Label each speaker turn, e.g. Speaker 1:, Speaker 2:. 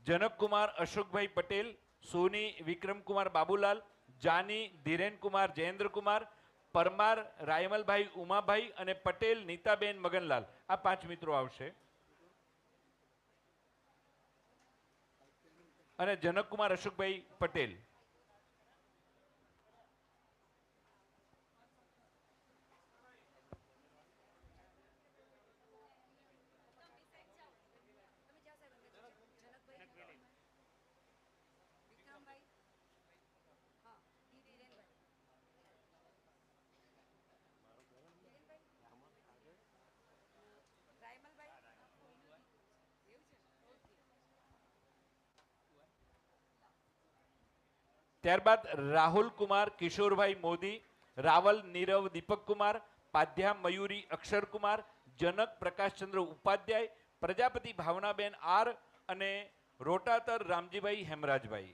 Speaker 1: जनक कुमार अशोक भाई पटेल, सोनी विक्रम कुमार बाबूलाल, जानी धीरेन कुमार जयेंद्र कुमार, परमार रायमल भाई उमा भाई अने पटेल नीताबेन मगनलाल। आ 5 मित्रों आवशे। अने जनक कुमार अशोक भाई पटेल। त्यारबाद राहुल कुमार किशोर भाई मोदी, रावल नीरव दीपक कुमार, पाध्या मयूरी अक्षर कुमार, जनक प्रकाश चंद्र उपाध्याय, प्रजापति भावनाबेन आर अने रोटातर रामजी भाई हेमराज भाई।